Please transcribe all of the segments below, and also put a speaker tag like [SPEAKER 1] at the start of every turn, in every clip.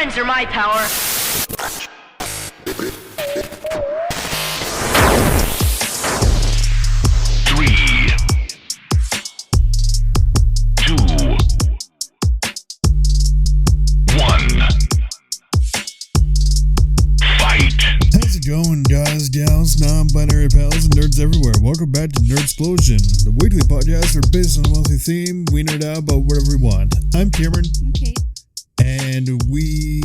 [SPEAKER 1] friends are my power.
[SPEAKER 2] Going, guys, gals, non-binary pals, and nerds everywhere. Welcome back to Nerd Explosion, the weekly podcast where based on a monthly theme, we nerd out about whatever we want. I'm Cameron.
[SPEAKER 3] Okay.
[SPEAKER 2] And we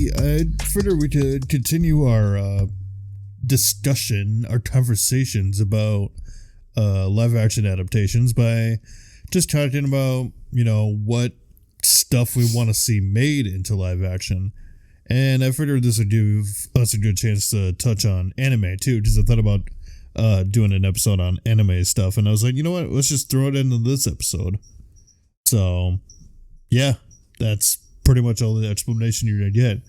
[SPEAKER 2] could continue our discussion, our conversations about live-action adaptations by just talking about, what stuff we want to see made into live-action. And I figured this would give us a good chance to touch on anime too, because I thought about doing an episode on anime stuff, and I was like, you know what, let's just throw it into this episode. So, yeah, that's pretty much all the explanation you're gonna get.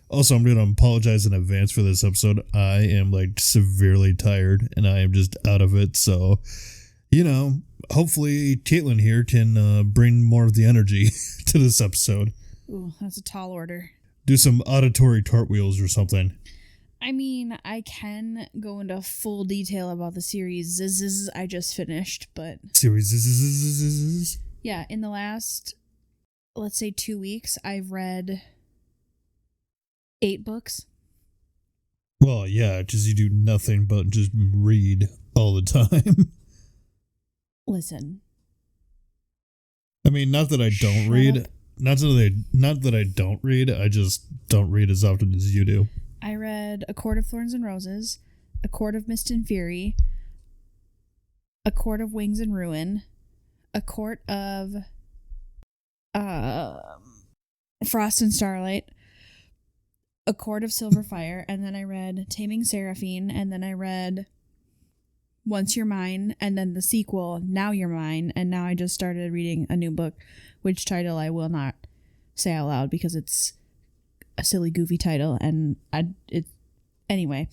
[SPEAKER 2] Also, I'm gonna apologize in advance for this episode. I am severely tired, and I am just out of it. So, hopefully Caitlin here can bring more of the energy to this episode.
[SPEAKER 3] Ooh, that's a tall order.
[SPEAKER 2] Do some auditory cartwheels or something.
[SPEAKER 3] I mean, I can go into full detail about the series I just finished, but...
[SPEAKER 2] Series.
[SPEAKER 3] Yeah, in the last, let's say 2 weeks, I've read 8 books.
[SPEAKER 2] Well, yeah, because you do nothing but just read all the time.
[SPEAKER 3] Listen.
[SPEAKER 2] I mean, not that I don't read...
[SPEAKER 3] Up.
[SPEAKER 2] Not that I don't read, I just don't read as often as you do.
[SPEAKER 3] I read A Court of Thorns and Roses, A Court of Mist and Fury, A Court of Wings and Ruin, A Court of Frost and Starlight, A Court of Silver Fire, and then I read Taming Seraphine, and then I read Once You're Mine, and then the sequel, Now You're Mine, and now I just started reading a new book, which title I will not say out loud because it's a silly, goofy title, and anyway.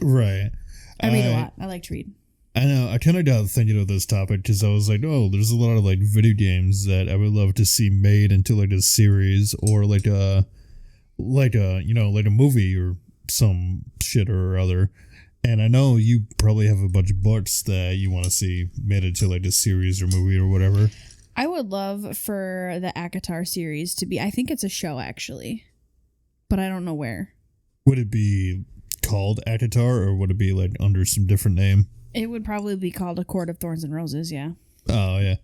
[SPEAKER 2] Right.
[SPEAKER 3] I read a lot. I like to read.
[SPEAKER 2] I know. I kind of got thinking of this topic because I was like, oh, there's a lot of video games that I would love to see made into a series or a movie or some shit or other. And I know you probably have a bunch of books that you want to see made into a series or movie or whatever.
[SPEAKER 3] I would love for the ACOTAR series to be, I think it's a show actually, but I don't know where.
[SPEAKER 2] Would it be called ACOTAR or would it be under some different name?
[SPEAKER 3] It would probably be called A Court of Thorns and Roses, yeah.
[SPEAKER 2] Oh, yeah.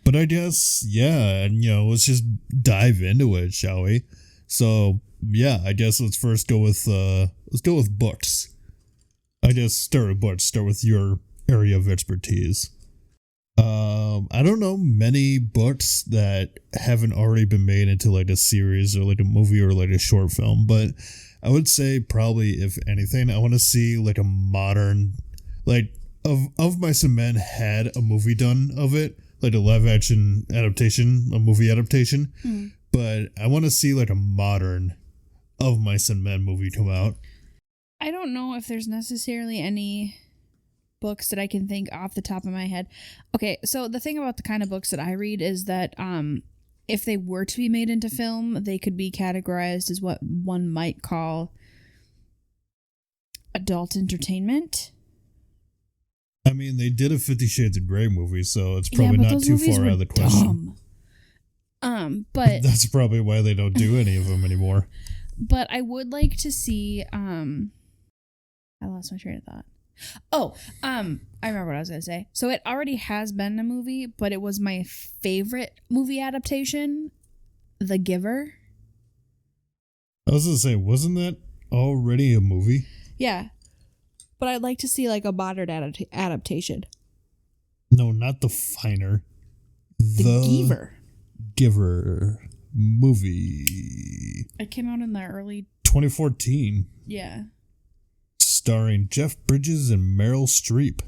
[SPEAKER 2] But I guess, yeah, and let's just dive into it, shall we? So, yeah, I guess let's first go with books. I guess start with books. Start with your area of expertise. I don't know many books that haven't already been made into a series or a movie or a short film, but I would say probably, if anything, I want to see a modern, of Mice and Men had a movie done of it, a live action adaptation, a movie adaptation, but I want to see a modern Of Mice and Men movie come out.
[SPEAKER 3] I don't know if there's necessarily any books that I can think off the top of my head. Okay, so the thing about the kind of books that I read is that if they were to be made into film, they could be categorized as what one might call adult entertainment.
[SPEAKER 2] I mean, they did a 50 Shades of Grey movie, so it's probably not too far out of the question.
[SPEAKER 3] But
[SPEAKER 2] that's probably why they don't do any of them anymore.
[SPEAKER 3] But I would like to see I lost my train of thought. Oh, I remember what I was going to say. So it already has been a movie, but it was my favorite movie adaptation, The Giver.
[SPEAKER 2] I was going to say, wasn't that already a movie?
[SPEAKER 3] Yeah. But I'd like to see a modern adaptation.
[SPEAKER 2] No, not The Finer.
[SPEAKER 3] The Giver.
[SPEAKER 2] Giver movie.
[SPEAKER 3] It came out in the early
[SPEAKER 2] 2014.
[SPEAKER 3] Yeah.
[SPEAKER 2] Starring Jeff Bridges and Meryl Streep.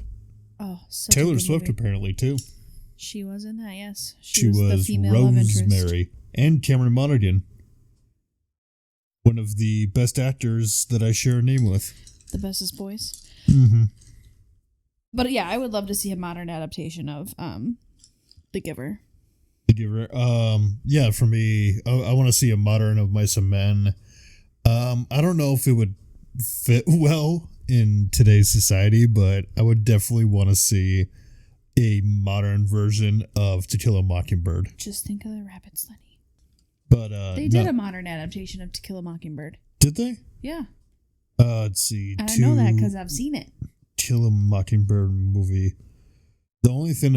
[SPEAKER 3] Oh, such
[SPEAKER 2] Taylor
[SPEAKER 3] a good
[SPEAKER 2] Swift
[SPEAKER 3] movie.
[SPEAKER 2] Apparently too.
[SPEAKER 3] She was in that, yes.
[SPEAKER 2] She
[SPEAKER 3] was the female love interest.
[SPEAKER 2] Rosemary and Cameron Monaghan. One of the best actors that I share a name with.
[SPEAKER 3] The bestest boys.
[SPEAKER 2] Mm-hmm.
[SPEAKER 3] But yeah, I would love to see a modern adaptation of The Giver.
[SPEAKER 2] Yeah, for me, I want to see a modern of Mice and Men. I don't know if it would fit well in today's society, but I would definitely want to see a modern version of To Kill a Mockingbird.
[SPEAKER 3] Just think of the rabbits, Lenny.
[SPEAKER 2] But
[SPEAKER 3] they did a modern adaptation of To Kill a Mockingbird.
[SPEAKER 2] Did they?
[SPEAKER 3] Yeah.
[SPEAKER 2] Let's see.
[SPEAKER 3] And I know that because I've seen it.
[SPEAKER 2] Kill a Mockingbird movie. The only thing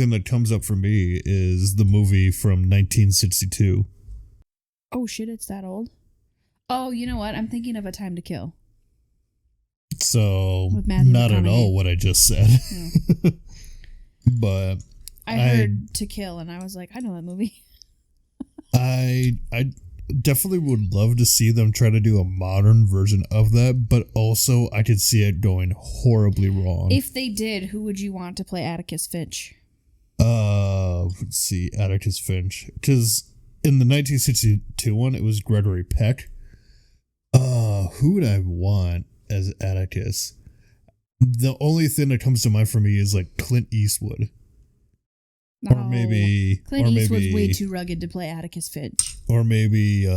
[SPEAKER 2] that comes up for me is the movie from 1962.
[SPEAKER 3] Oh shit, it's that old? Oh, you know what? I'm thinking of A Time to Kill.
[SPEAKER 2] So, not at all what I just said. No. But
[SPEAKER 3] I heard To Kill and I was like, I know that movie.
[SPEAKER 2] I definitely would love to see them try to do a modern version of that, but also I could see it going horribly wrong.
[SPEAKER 3] If they did, who would you want to play Atticus Finch?
[SPEAKER 2] Let's see, Atticus Finch. Because in the 1962 one, it was Gregory Peck. Who would I want as Atticus? The only thing that comes to mind for me is like Clint Eastwood.
[SPEAKER 3] No, Clint Eastwood's way too rugged to play Atticus Finch.
[SPEAKER 2] Or maybe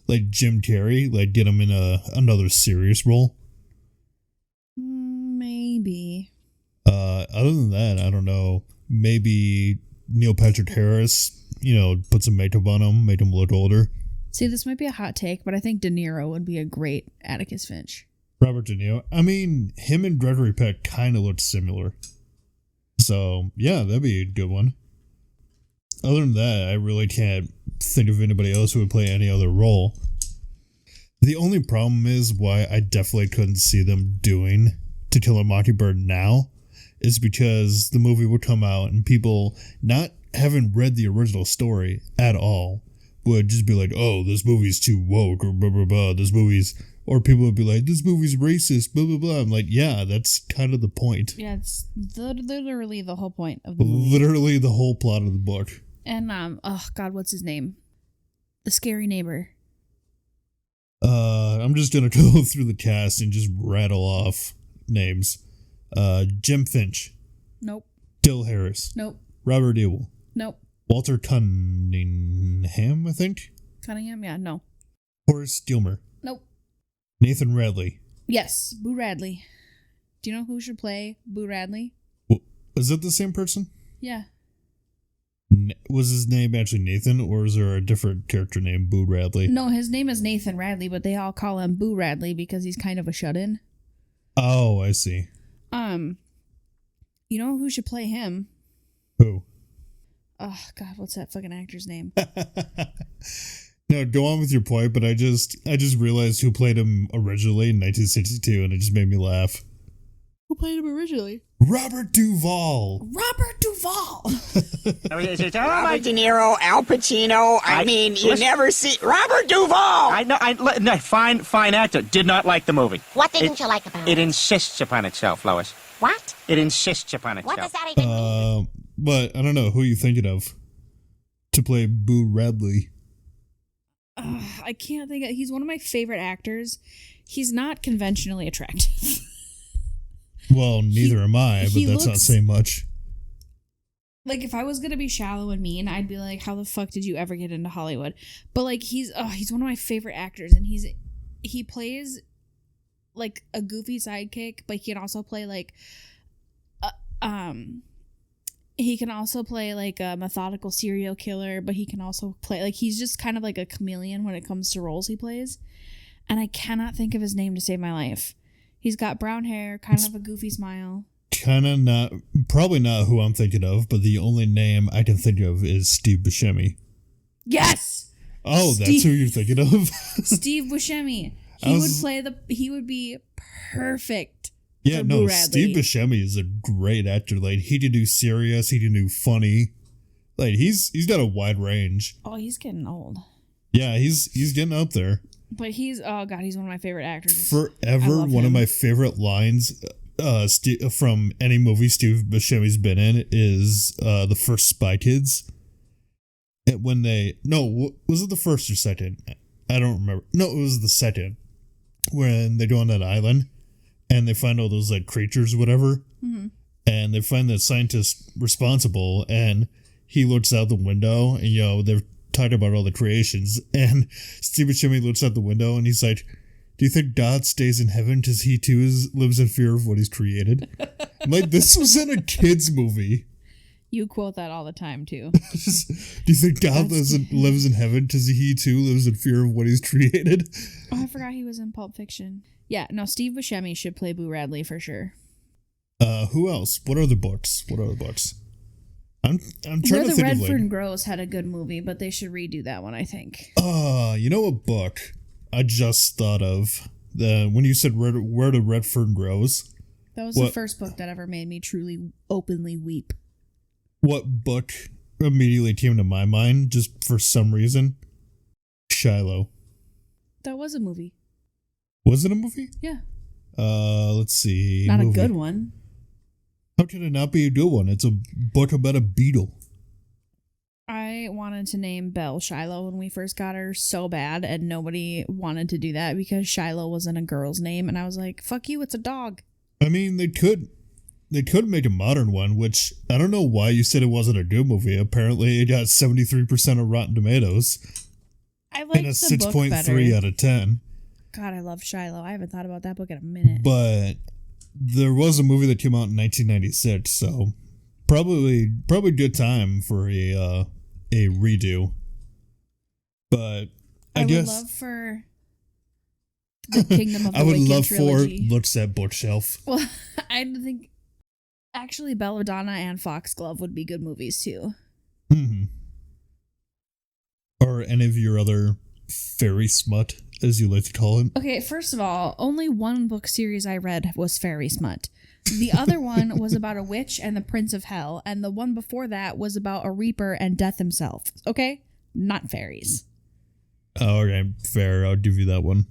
[SPEAKER 2] like Jim Carrey, like get him in another serious role.
[SPEAKER 3] Maybe.
[SPEAKER 2] Other than that, I don't know. Maybe Neil Patrick Harris, put some makeup on him, make him look older.
[SPEAKER 3] See, this might be a hot take, but I think De Niro would be a great Atticus Finch.
[SPEAKER 2] Robert De Niro. I mean, him and Gregory Peck kind of look similar. So, yeah, that'd be a good one. Other than that, I really can't think of anybody else who would play any other role. The only problem is why I definitely couldn't see them doing To Kill a Mockingbird now is because the movie would come out and people not having read the original story at all would just be like, oh, this movie's too woke or blah, blah, blah. Or people would be like, this movie's racist, blah, blah, blah. I'm like, yeah, that's kind of the point.
[SPEAKER 3] Yeah, it's literally the whole point of the movie.
[SPEAKER 2] Literally the whole plot of the book.
[SPEAKER 3] And, oh, God, what's his name? The scary neighbor.
[SPEAKER 2] I'm just going to go through the cast and just rattle off names. Jim Finch.
[SPEAKER 3] Nope.
[SPEAKER 2] Dill Harris.
[SPEAKER 3] Nope.
[SPEAKER 2] Robert Ewell.
[SPEAKER 3] Nope.
[SPEAKER 2] Walter Cunningham, I think.
[SPEAKER 3] Cunningham, yeah, no.
[SPEAKER 2] Horace Gilmer.
[SPEAKER 3] Nope.
[SPEAKER 2] Nathan Radley.
[SPEAKER 3] Yes, Boo Radley. Do you know who should play Boo Radley?
[SPEAKER 2] Is that the same person?
[SPEAKER 3] Yeah.
[SPEAKER 2] Was his name actually Nathan, or is there a different character named Boo Radley?
[SPEAKER 3] No, his name is Nathan Radley, but they all call him Boo Radley because he's kind of a shut-in.
[SPEAKER 2] Oh, I see.
[SPEAKER 3] You know who should play him?
[SPEAKER 2] Who?
[SPEAKER 3] Oh, God, what's that fucking actor's name?
[SPEAKER 2] No, go on with your point, but I just realized who played him originally in 1962, and it just made me laugh.
[SPEAKER 3] Who played him originally?
[SPEAKER 2] Robert Duvall.
[SPEAKER 3] Robert Duvall.
[SPEAKER 1] Robert De Niro, Al Pacino. You never see Robert Duvall.
[SPEAKER 4] I know. Fine actor. Did not like the movie.
[SPEAKER 5] What didn't you like about it?
[SPEAKER 4] It insists upon itself, Lois.
[SPEAKER 5] What?
[SPEAKER 4] It insists upon itself.
[SPEAKER 5] What does that even mean?
[SPEAKER 2] But I don't know who you thinking of to play Boo Radley.
[SPEAKER 3] I can't think of. He's one of my favorite actors. He's not conventionally attractive.
[SPEAKER 2] Well, neither am I, but that's not saying much.
[SPEAKER 3] Like, if I was gonna be shallow and mean, I'd be like, how the fuck did you ever get into Hollywood? But like, he's one of my favorite actors, and he plays like a goofy sidekick, but he can also play like he can also play like a methodical serial killer, but he can also play like he's just kind of like a chameleon when it comes to roles he plays. And I cannot think of his name to save my life. He's got brown hair, kind of a goofy smile.
[SPEAKER 2] Probably not who I'm thinking of, but the only name I can think of is Steve Buscemi.
[SPEAKER 3] Yes!
[SPEAKER 2] Oh, that's who you're thinking of?
[SPEAKER 3] Steve Buscemi. He would be perfect.
[SPEAKER 2] Yeah, no, Steve Buscemi is a great actor. Like, he can do serious, he can do funny. Like, he's got a wide range.
[SPEAKER 3] Oh, he's getting old.
[SPEAKER 2] Yeah, he's getting up there.
[SPEAKER 3] But he's one of my favorite actors.
[SPEAKER 2] Forever, one of my favorite lines from any movie Steve Buscemi's been in is the first Spy Kids. Was it the first or second? I don't remember. No, it was the second. When they go on that island and they find all those like creatures or whatever. Mm-hmm. And they find the scientist responsible, and he looks out the window, and they're talking about all the creations, and Steve Buscemi looks out the window, and he's like, "Do you think God stays in heaven because he too lives in fear of what he's created?" I'm like, this was in a kids movie.
[SPEAKER 3] You quote that all the time too.
[SPEAKER 2] Do you think God lives in heaven because he too lives in fear of what he's created?
[SPEAKER 3] Oh, I forgot he was in Pulp Fiction. Yeah, no, Steve Buscemi should play Boo Radley for sure.
[SPEAKER 2] Who else? What other books? I'm trying
[SPEAKER 3] Where
[SPEAKER 2] to
[SPEAKER 3] the
[SPEAKER 2] think
[SPEAKER 3] Redfern Grows had a good movie, but they should redo that one, I think.
[SPEAKER 2] You know what book I just thought of? When you said Where the Redfern Grows.
[SPEAKER 3] That was the first book that ever made me truly openly weep.
[SPEAKER 2] What book immediately came to my mind, just for some reason? Shiloh.
[SPEAKER 3] That was a movie.
[SPEAKER 2] Was it a movie?
[SPEAKER 3] Yeah.
[SPEAKER 2] Let's see.
[SPEAKER 3] Not a good one.
[SPEAKER 2] How can it not be a good one? It's a book about a beetle.
[SPEAKER 3] I wanted to name Belle Shiloh when we first got her so bad, and nobody wanted to do that because Shiloh wasn't a girl's name, and I was like, fuck you, it's a dog.
[SPEAKER 2] I mean, they could make a modern one, which I don't know why you said it wasn't a good movie. Apparently, it got 73% of Rotten Tomatoes.
[SPEAKER 3] I like
[SPEAKER 2] and a
[SPEAKER 3] the book
[SPEAKER 2] 6.3 out of 10.
[SPEAKER 3] God, I love Shiloh. I haven't thought about that book in a minute.
[SPEAKER 2] But there was a movie that came out in 1996, so probably good time for a redo. But I guess
[SPEAKER 3] would love for the Kingdom of the
[SPEAKER 2] I would
[SPEAKER 3] Wicked
[SPEAKER 2] love
[SPEAKER 3] trilogy.
[SPEAKER 2] for Looks at Bookshelf.
[SPEAKER 3] Well, I think actually Belladonna and Foxglove would be good movies too.
[SPEAKER 2] Mm-hmm. Or any of your other fairy smut, as you like to call it.
[SPEAKER 3] Okay, first of all, only one book series I read was fairy smut. The other one was about a witch and the Prince of Hell, and the one before that was about a reaper and death himself. Okay? Not fairies.
[SPEAKER 2] Oh, okay, fair. I'll give you that one.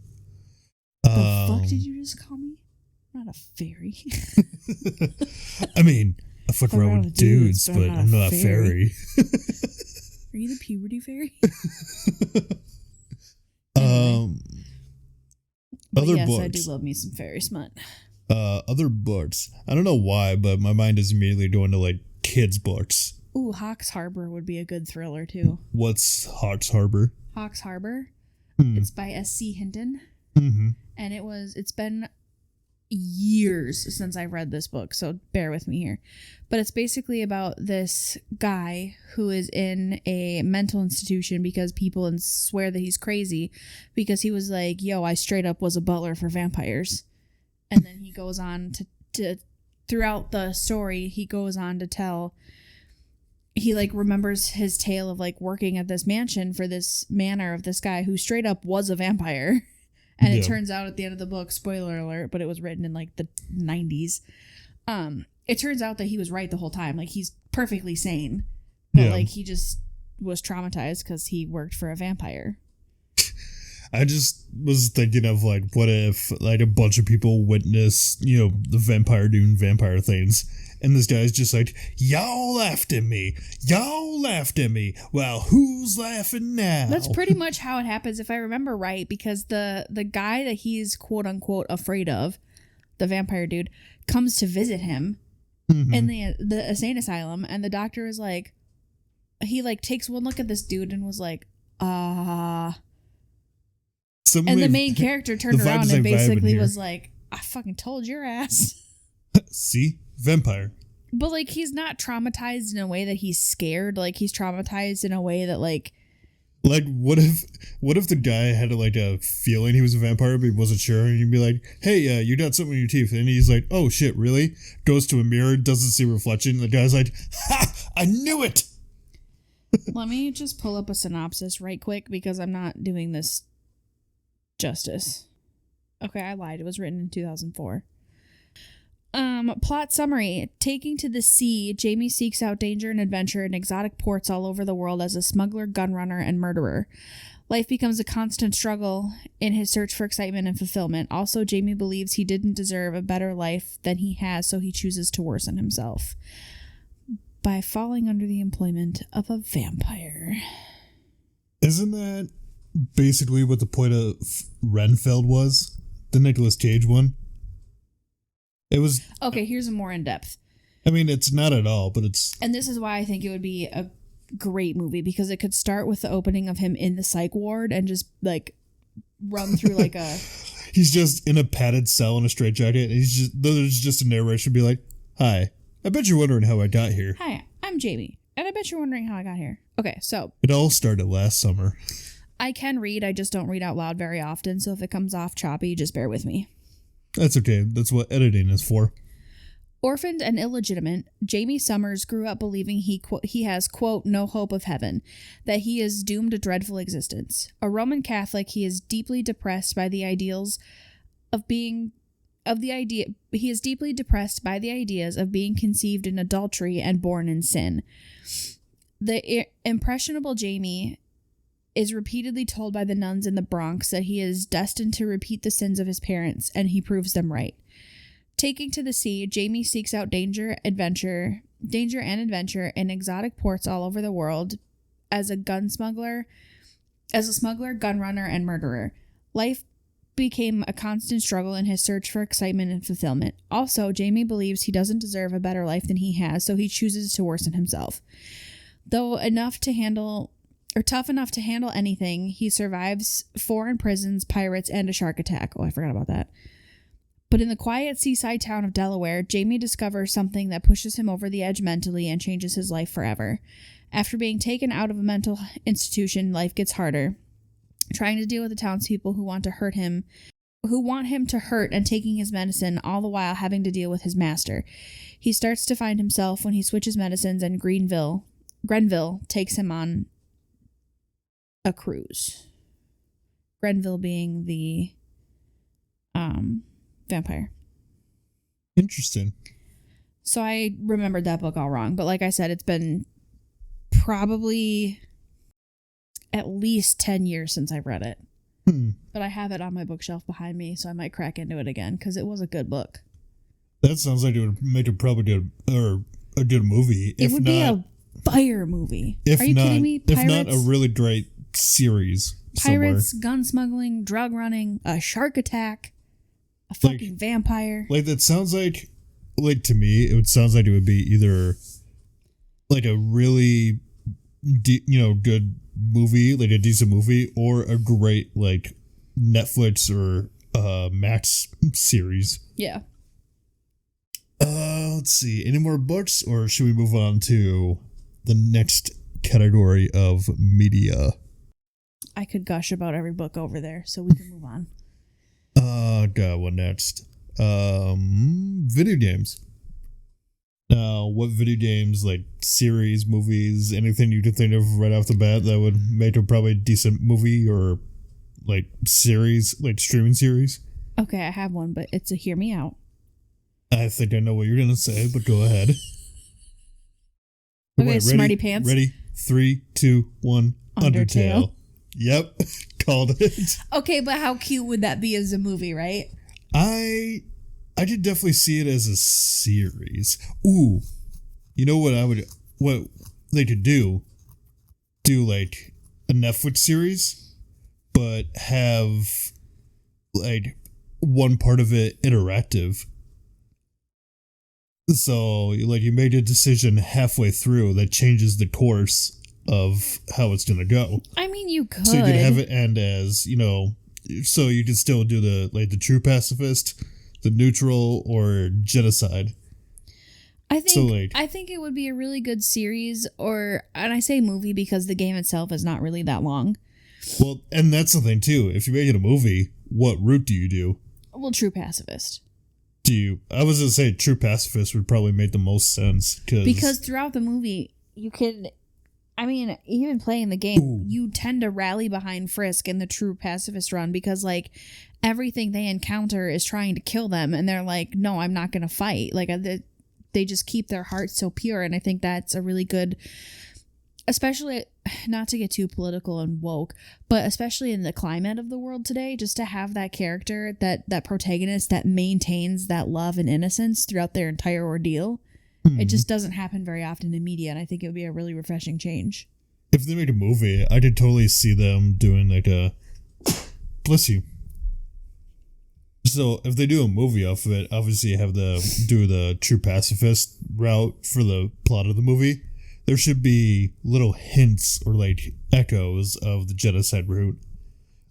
[SPEAKER 3] The fuck did you just call me? I'm not a fairy.
[SPEAKER 2] I mean, I fuck around with dudes, but I'm not a fairy.
[SPEAKER 3] Are you the puberty fairy?
[SPEAKER 2] Other
[SPEAKER 3] yes,
[SPEAKER 2] books.
[SPEAKER 3] I do love me some fairy smut.
[SPEAKER 2] Other books. I don't know why, but my mind is immediately going to like kids' books.
[SPEAKER 3] Ooh, Hawks Harbor would be a good thriller too.
[SPEAKER 2] What's Hawks Harbor?
[SPEAKER 3] Hawks Harbor.
[SPEAKER 2] Hmm.
[SPEAKER 3] It's by S.C. Hinton.
[SPEAKER 2] Mm-hmm.
[SPEAKER 3] And it's been years since I read this book, so bear with me here. But it's basically about this guy who is in a mental institution because people swear that he's crazy because he was like, yo, I straight up was a butler for vampires. And then he goes on to throughout the story, he goes on to tell, he like remembers his tale of like working at this mansion for this manor of this guy who straight up was a vampire. And it turns out at the end of the book, spoiler alert, but it was written in like the 90s. It turns out that he was right the whole time. Like he's perfectly sane, but like he just was traumatized because he worked for a vampire.
[SPEAKER 2] I just was thinking of like, what if like a bunch of people witness, the vampire doing vampire things, and this guy's just like, y'all laughed at me. Well, who's laughing now?
[SPEAKER 3] That's pretty much how it happens, if I remember right, because the guy that he's quote unquote afraid of, the vampire dude, comes to visit him in the insane asylum, and the doctor is like, he like takes one look at this dude and was like, and the main character turned around and basically was like, I fucking told your ass.
[SPEAKER 2] See? Vampire.
[SPEAKER 3] But like he's not traumatized in a way that he's scared. Like he's traumatized in a way that like
[SPEAKER 2] what if the guy had like a feeling he was a vampire but he wasn't sure, and you'd be like, hey, you got something in your teeth, and he's like, oh shit, really? Goes to a mirror, doesn't see reflection, and the guy's like, ha, I knew it.
[SPEAKER 3] Let me just pull up a synopsis right quick because I'm not doing this justice. Okay, I lied. It was written in 2004. Plot summary. Taking to the sea, Jamie seeks out danger and adventure in exotic ports all over the world as a smuggler, gunrunner, and murderer. Life becomes a constant struggle in his search for excitement and fulfillment. Also, Jamie believes he didn't deserve a better life than he has, so he chooses to worsen himself by falling under the employment of a vampire.
[SPEAKER 2] Isn't that basically what the point of Renfield was? The Nicolas Cage one? It was...
[SPEAKER 3] Okay, here's a more in-depth.
[SPEAKER 2] I mean, it's not at all, but it's...
[SPEAKER 3] And this is why I think it would be a great movie because it could start with the opening of him in the psych ward and just like run through like a.
[SPEAKER 2] He's just in a padded cell in a straitjacket, and there's just a narration be like, "Hi, I bet you're wondering how I got here."
[SPEAKER 3] Hi, I'm Jamie, and I bet you're wondering how I got here. Okay, so
[SPEAKER 2] It all started last summer.
[SPEAKER 3] I can read, I just don't read out loud very often, so if it comes off choppy, just bear with me.
[SPEAKER 2] That's okay. That's what editing is for.
[SPEAKER 3] Orphaned and illegitimate, Jamie Summers grew up believing he has, quote, no hope of heaven, that he is doomed to dreadful existence. A Roman Catholic, he is deeply depressed by the ideals of being he is deeply depressed by the ideas of being conceived in adultery and born in sin. The impressionable Jamie is repeatedly told by the nuns in the Bronx that he is destined to repeat the sins of his parents, and he proves them right. Taking to the sea, Jamie seeks out danger and adventure in exotic ports all over the world as a smuggler, gun runner, and murderer. Life became a constant struggle in his search for excitement and fulfillment. Also, Jamie believes he doesn't deserve a better life than he has, so he chooses to worsen himself. Though tough enough to handle anything, he survives foreign prisons, pirates, and a shark attack. Oh, I forgot about that. But in the quiet seaside town of Delaware, Jamie discovers something that pushes him over the edge mentally and changes his life forever. After being taken out of a mental institution, life gets harder. Trying to deal with the townspeople who want him to hurt and taking his medicine, all the while having to deal with his master. He starts to find himself when he switches medicines and Grenville takes him on a cruise. Grenville being the vampire.
[SPEAKER 2] Interesting.
[SPEAKER 3] So I remembered that book all wrong, but like I said, it's been probably at least 10 years since I've read it. But I have it on my bookshelf behind me, so I might crack into it again because it was a good book.
[SPEAKER 2] That sounds like it would make it probably a good movie.
[SPEAKER 3] It would be a fire movie. Are you kidding me?
[SPEAKER 2] Pirates, if not a really great series.
[SPEAKER 3] Pirates, gun smuggling, drug running, a shark attack, a fucking vampire.
[SPEAKER 2] Like that sounds like to me, it would sounds like it would be either like a really good movie, like a decent movie, or a great like Netflix or Max series.
[SPEAKER 3] Yeah.
[SPEAKER 2] Let's see. Any more books, or should we move on to the next category of media?
[SPEAKER 3] I could gush about every book over there, so we can move on.
[SPEAKER 2] God, what next? Video games. Now, what video games, like series, movies, anything you could think of right off the bat that would make a probably decent movie or like series, like streaming series?
[SPEAKER 3] Okay, I have one, but it's a hear me out.
[SPEAKER 2] I think I know what you're gonna say, but go ahead.
[SPEAKER 3] Okay,
[SPEAKER 2] Wait,
[SPEAKER 3] smarty pants.
[SPEAKER 2] Ready? 3, 2, 1. Undertale. Yep, called it.
[SPEAKER 3] Okay, but how cute would that be as a movie, right?
[SPEAKER 2] I could definitely see it as a series. Ooh, you know what they could do like a Netflix series, but have like one part of it interactive. So like you made a decision halfway through that changes the course of how it's gonna go.
[SPEAKER 3] I mean, you could.
[SPEAKER 2] So you could have it end as, so you could still do the true pacifist, the neutral, or genocide.
[SPEAKER 3] I think it would be a really good series, and I say movie because the game itself is not really that long.
[SPEAKER 2] Well, and that's the thing too. If you make it a movie, what route do you do?
[SPEAKER 3] Well, true pacifist.
[SPEAKER 2] I was gonna say true pacifist would probably make the most sense
[SPEAKER 3] because throughout the movie you can. I mean, even playing the game, you tend to rally behind Frisk in the true pacifist run because, like, everything they encounter is trying to kill them, and they're like, no, I'm not going to fight. Like, they just keep their hearts so pure, and I think that's a really good, especially, not to get too political and woke, but especially in the climate of the world today, just to have that character, that protagonist that maintains that love and innocence throughout their entire ordeal. It just doesn't happen very often in media, and I think it would be a really refreshing change.
[SPEAKER 2] If they made a movie, I could totally see them doing like a... Bless you. So if they do a movie off of it, obviously you have do the true pacifist route for the plot of the movie. there should be little hints or like echoes of the genocide route.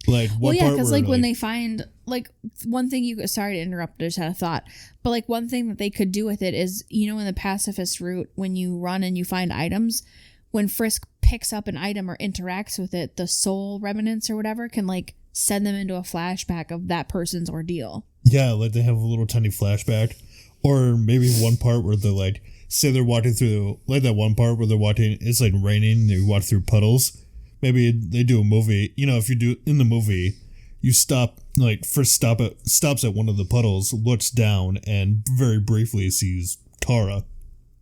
[SPEAKER 2] Like
[SPEAKER 3] well, yeah, because like when they find like one thing you sorry to interrupt, I just had a thought, but like one thing that they could do with it is, you know, in the pacifist route, when you run and you find items, when Frisk picks up an item or interacts with it, the soul remnants or whatever can like send them into a flashback of that person's ordeal.
[SPEAKER 2] Yeah, like they have a little tiny flashback, or maybe one part where they're like, say they're walking through, like that one part where they're walking, it's like raining, and they walk through puddles. Maybe they do a movie, you know, if you do in the movie, you stop, like Frisk stops at one of the puddles, looks down, and very briefly sees Kara.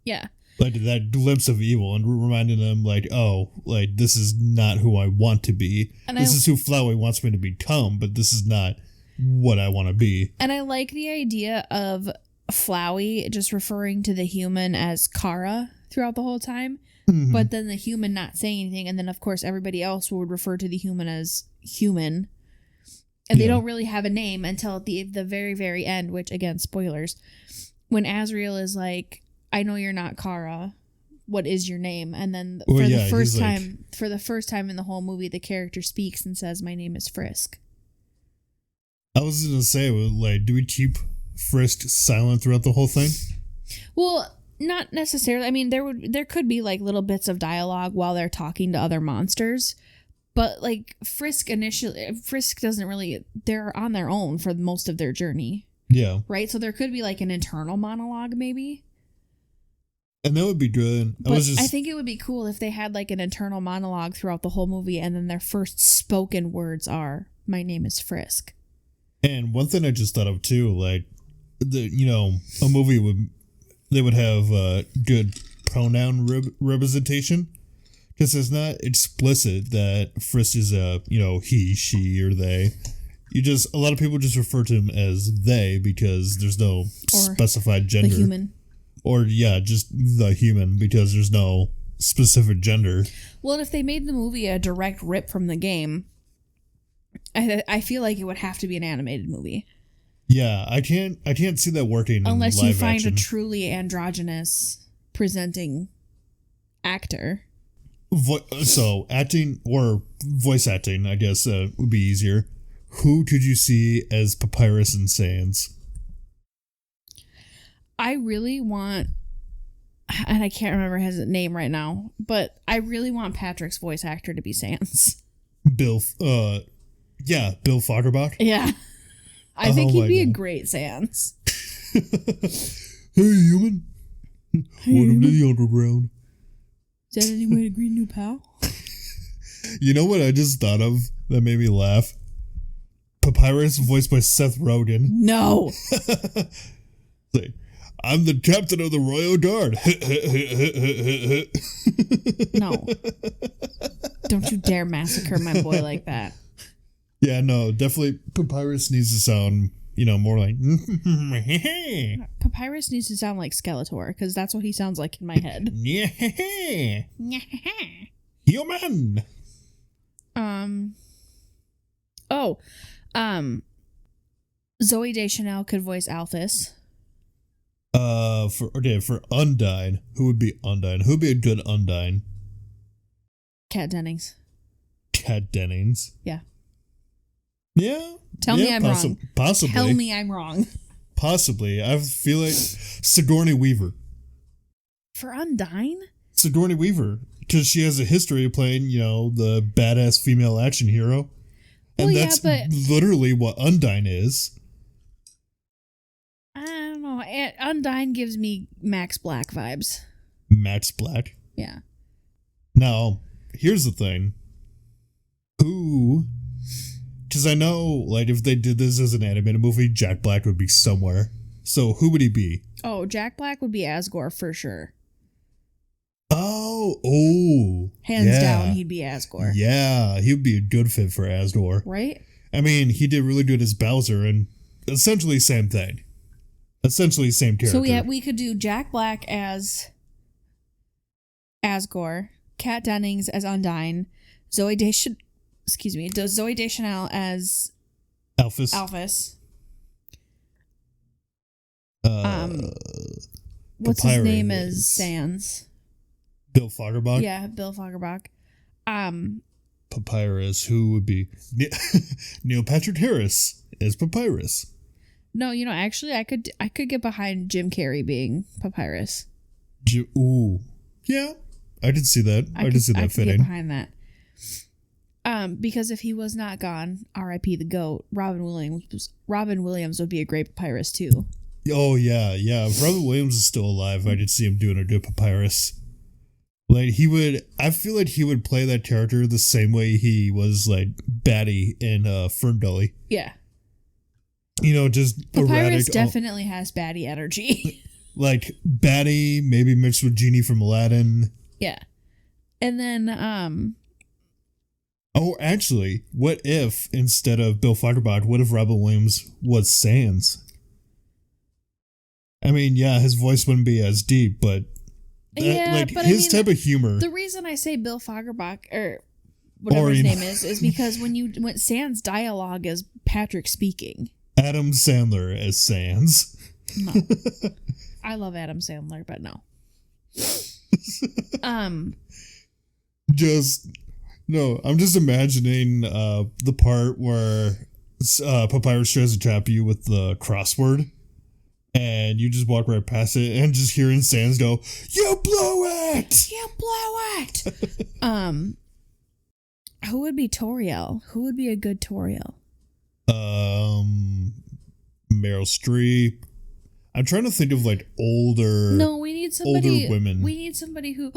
[SPEAKER 3] Yeah.
[SPEAKER 2] Like that glimpse of evil, and reminding them like, oh, like this is not who I want to be. And this is who Flowey wants me to become, but this is not what I want to be.
[SPEAKER 3] And I like the idea of Flowey just referring to the human as Kara throughout the whole time. Mm-hmm. But then the human not saying anything, and then of course everybody else would refer to the human as human, and they don't really have a name until at the very, very end. Which again, spoilers, when Azrael is like, "I know you're not Kara. What is your name?" And then for the first time in the whole movie, the character speaks and says, "My name is Frisk."
[SPEAKER 2] I was gonna say, like, do we keep Frisk silent throughout the whole thing? Well,
[SPEAKER 3] not necessarily. I mean, there could be like little bits of dialogue while they're talking to other monsters, but like Frisk doesn't really. They're on their own for most of their journey.
[SPEAKER 2] Yeah.
[SPEAKER 3] Right. So there could be like an internal monologue, maybe.
[SPEAKER 2] And that would be good.
[SPEAKER 3] I think it would be cool if they had like an internal monologue throughout the whole movie, and then their first spoken words are, "My name is Frisk."
[SPEAKER 2] And one thing I just thought of too, like a movie would have good pronoun representation, because it's not explicit that Frisk is he, she, or they. A lot of people just refer to him as they because there's no specified gender.
[SPEAKER 3] The human.
[SPEAKER 2] Or just the human because there's no specific gender.
[SPEAKER 3] Well, and if they made the movie a direct rip from the game, I feel like it would have to be an animated movie.
[SPEAKER 2] Yeah, I can't see that working
[SPEAKER 3] unless
[SPEAKER 2] in live
[SPEAKER 3] you find
[SPEAKER 2] action.
[SPEAKER 3] A truly androgynous presenting actor.
[SPEAKER 2] So acting or voice acting, I guess, would be easier. Who could you see as Papyrus and Sans?
[SPEAKER 3] I really want, and I can't remember his name right now, but I really want Patrick's voice actor to be Sans.
[SPEAKER 2] Bill Fagerbach?
[SPEAKER 3] Yeah. I think he'd be a great Sans.
[SPEAKER 2] Hey, human. Welcome to the underground.
[SPEAKER 3] Is that any way to greet new pal?
[SPEAKER 2] You know what I just thought of that made me laugh? Papyrus voiced by Seth Rogen.
[SPEAKER 3] No.
[SPEAKER 2] Like, I'm the captain of the Royal Guard.
[SPEAKER 3] No. Don't you dare massacre my boy like that.
[SPEAKER 2] Yeah, no, definitely Papyrus needs to sound, more like...
[SPEAKER 3] Papyrus needs to sound like Skeletor, because that's what he sounds like in my head.
[SPEAKER 2] Human!
[SPEAKER 3] Zooey Deschanel could voice Alphys.
[SPEAKER 2] For Undyne, who would be Undyne? Who would be a good Undyne?
[SPEAKER 3] Kat Dennings.
[SPEAKER 2] Kat Dennings?
[SPEAKER 3] Yeah.
[SPEAKER 2] Yeah.
[SPEAKER 3] Tell me I'm wrong.
[SPEAKER 2] Possibly.
[SPEAKER 3] Tell me I'm wrong.
[SPEAKER 2] Possibly. I feel like Sigourney Weaver.
[SPEAKER 3] For Undyne?
[SPEAKER 2] Sigourney Weaver. Because she has a history of playing, the badass female action hero. And that's literally what Undyne is.
[SPEAKER 3] I don't know. Undyne gives me Max Black vibes.
[SPEAKER 2] Max Black?
[SPEAKER 3] Yeah.
[SPEAKER 2] Now, here's the thing. Who... Because I know, like, if they did this as an animated movie, Jack Black would be somewhere. So who would he be?
[SPEAKER 3] Oh, Jack Black would be Asgore for sure.
[SPEAKER 2] Oh.
[SPEAKER 3] Hands down, he'd be Asgore.
[SPEAKER 2] Yeah, he would be a good fit for Asgore.
[SPEAKER 3] Right?
[SPEAKER 2] I mean, he did really good as Bowser, and essentially same thing. Essentially same character.
[SPEAKER 3] So we could do Jack Black as Asgore, Kat Dennings as Undyne, Zooey Deschanel as
[SPEAKER 2] Alphys.
[SPEAKER 3] What's his name as Sans?
[SPEAKER 2] Bill Fagerbach?
[SPEAKER 3] Yeah, Bill Fagerbach.
[SPEAKER 2] Papyrus. Who would be Neil Patrick Harris as Papyrus?
[SPEAKER 3] No, actually, I could get behind Jim Carrey being Papyrus.
[SPEAKER 2] Ooh, yeah, I did see that. I did see that
[SPEAKER 3] I could
[SPEAKER 2] fitting.
[SPEAKER 3] get behind that. Because if he was not gone, R.I.P. the GOAT, Robin Williams would be a great Papyrus too.
[SPEAKER 2] Oh yeah. If Robin Williams is still alive, I did see him doing a good Papyrus. Like I feel like he would play that character the same way he was like Batty in Ferngully.
[SPEAKER 3] Yeah.
[SPEAKER 2] Just
[SPEAKER 3] Papyrus
[SPEAKER 2] erratic.
[SPEAKER 3] definitely has baddie energy.
[SPEAKER 2] Like Batty, maybe mixed with Genie from Aladdin.
[SPEAKER 3] Yeah. And then
[SPEAKER 2] Oh, actually, what if instead of Bill Fagerbach, what if Robin Williams was Sans? I mean, yeah, his voice wouldn't be as deep, but his type of humor.
[SPEAKER 3] The reason I say Bill Fagerbach or whatever his name is because when Sans dialogue is Patrick speaking.
[SPEAKER 2] Adam Sandler as Sans.
[SPEAKER 3] No. I love Adam Sandler, but no.
[SPEAKER 2] I'm just imagining the part where Papyrus tries to trap you with the crossword, and you just walk right past it, and just hearing Sans go, "You blew it!
[SPEAKER 3] You blew it!" Who would be Toriel? Who would be a good Toriel?
[SPEAKER 2] Meryl Streep. I'm trying to think of like older.
[SPEAKER 3] No, we need somebody.
[SPEAKER 2] Older women.
[SPEAKER 3] We need somebody who.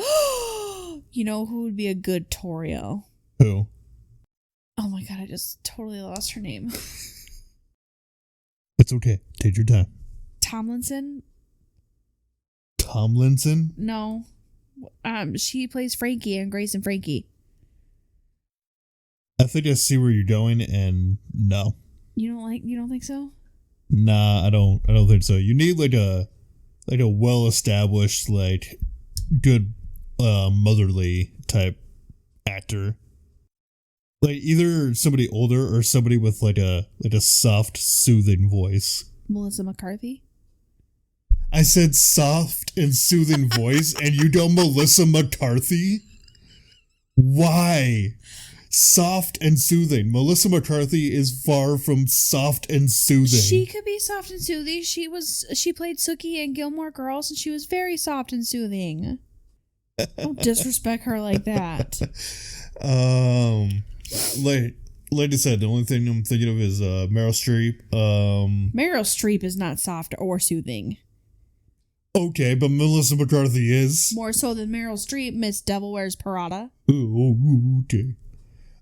[SPEAKER 3] Who would be a good Toriel?
[SPEAKER 2] Who?
[SPEAKER 3] Oh my god! I just totally lost her name.
[SPEAKER 2] It's okay. Take your time.
[SPEAKER 3] Tomlinson? No. She plays Frankie in Grace and Frankie.
[SPEAKER 2] I think I see where you're going, and no.
[SPEAKER 3] You don't think so?
[SPEAKER 2] Nah, I don't think so. You need like a well-established, like good motherly type actor. Like either somebody older or somebody with like a soft, soothing voice.
[SPEAKER 3] Melissa McCarthy?
[SPEAKER 2] I said soft and soothing voice, and you don't Melissa McCarthy? Why? Soft and soothing. Melissa McCarthy is far from soft and soothing.
[SPEAKER 3] She could be soft and soothing. She played Sookie in Gilmore Girls, and she was very soft and soothing. Don't disrespect her like that.
[SPEAKER 2] Like I said, the only thing I'm thinking of is Meryl Streep.
[SPEAKER 3] Meryl Streep is not soft or soothing.
[SPEAKER 2] Okay, but Melissa McCarthy is.
[SPEAKER 3] More so than Meryl Streep, Miss Devil Wears Prada.
[SPEAKER 2] Ooh, okay.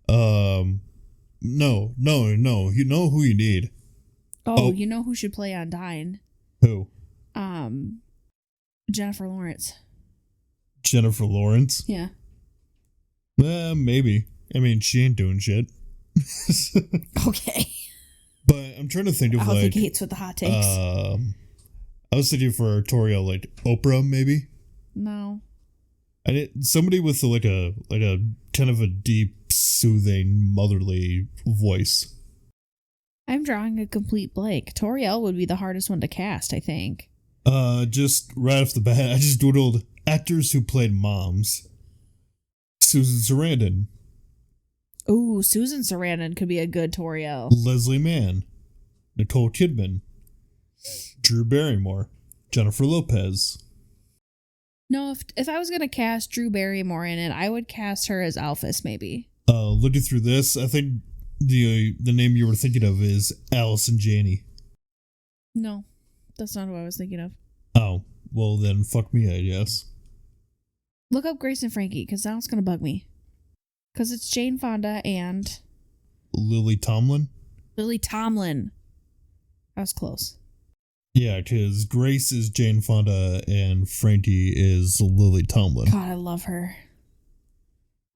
[SPEAKER 2] No. You know who you need.
[SPEAKER 3] Oh, you know who should play Undyne?
[SPEAKER 2] Who?
[SPEAKER 3] Jennifer Lawrence.
[SPEAKER 2] Jennifer Lawrence?
[SPEAKER 3] Yeah.
[SPEAKER 2] Maybe. I mean, she ain't doing shit.
[SPEAKER 3] Okay.
[SPEAKER 2] But I'm trying to think of
[SPEAKER 3] I'll
[SPEAKER 2] like
[SPEAKER 3] Gates with the hot takes.
[SPEAKER 2] I was thinking for Toriel, like Oprah, maybe.
[SPEAKER 3] No.
[SPEAKER 2] Somebody with like a kind of a deep, soothing, motherly voice.
[SPEAKER 3] I'm drawing a complete blank. Toriel would be the hardest one to cast, I think.
[SPEAKER 2] Just right off the bat, I just doodled actors who played moms. Susan Sarandon.
[SPEAKER 3] Ooh, Susan Sarandon could be a good Toriel.
[SPEAKER 2] Leslie Mann. Nicole Kidman. Drew Barrymore. Jennifer Lopez.
[SPEAKER 3] No, if I was going to cast Drew Barrymore in it, I would cast her as Alphys, maybe.
[SPEAKER 2] Looking through this, I think the name you were thinking of is Allison Janney.
[SPEAKER 3] No, that's not who I was thinking of.
[SPEAKER 2] Oh, well then fuck me, I guess.
[SPEAKER 3] Look up Grace and Frankie, because now it's going to bug me. Because it's Jane Fonda and...
[SPEAKER 2] Lily Tomlin?
[SPEAKER 3] Lily Tomlin. I was close.
[SPEAKER 2] Yeah, because Grace is Jane Fonda and Frankie is Lily Tomlin.
[SPEAKER 3] God, I love her.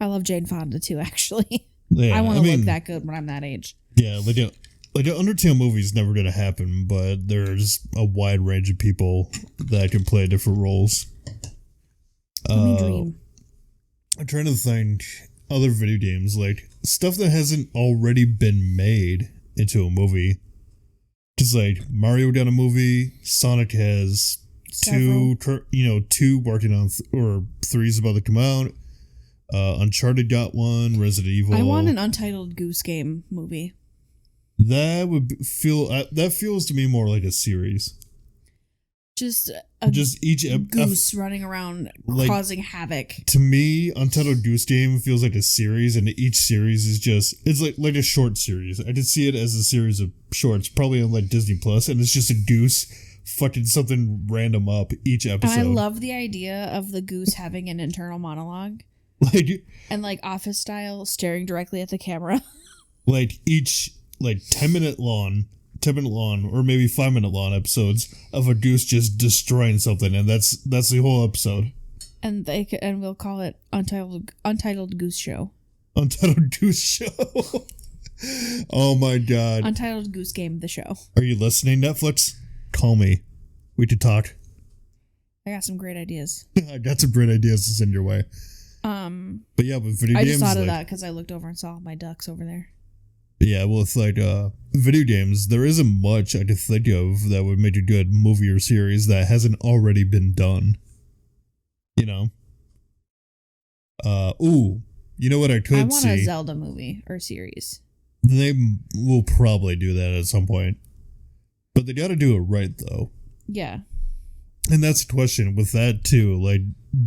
[SPEAKER 3] I love Jane Fonda too, actually.
[SPEAKER 2] Yeah,
[SPEAKER 3] I want to look that good when I'm that age.
[SPEAKER 2] Yeah, like the Undertale movie is never going to happen, but there's a wide range of people that can play different roles.
[SPEAKER 3] Let me dream.
[SPEAKER 2] I'm trying to think other video games, like stuff that hasn't already been made into a movie. Just like Mario got a movie, Sonic has two working on or three's about to come out. Uncharted got one. Resident Evil.
[SPEAKER 3] I want an Untitled Goose Game movie.
[SPEAKER 2] That that feels to me more like a series.
[SPEAKER 3] Just
[SPEAKER 2] each
[SPEAKER 3] goose running around causing havoc.
[SPEAKER 2] To me, Untitled Goose Game feels like a series, and each series is it's like a short series. I did see it as a series of shorts, probably on like Disney Plus, and it's just a goose fucking something random up each episode.
[SPEAKER 3] And I love the idea of the goose having an internal monologue. And Office style, staring directly at the camera.
[SPEAKER 2] Each 10-minute long or maybe 5-minute long episodes of a goose just destroying something, and that's the whole episode. And
[SPEAKER 3] we'll call it Untitled Goose Show.
[SPEAKER 2] Untitled Goose Show. Oh my god.
[SPEAKER 3] Untitled Goose Game, the show.
[SPEAKER 2] Are you listening, Netflix? Call me. We could talk.
[SPEAKER 3] I got some great ideas.
[SPEAKER 2] I got some great ideas to send your way. But video games.
[SPEAKER 3] I just thought of that because I looked over and saw my ducks over there.
[SPEAKER 2] Yeah, well, it's video games. There isn't much I could think of that would make a good movie or series that hasn't already been done. You know. You know what I could see?
[SPEAKER 3] I want a Zelda movie or series.
[SPEAKER 2] They will probably do that at some point, but they got to do it right, though.
[SPEAKER 3] Yeah.
[SPEAKER 2] And that's the question with that too.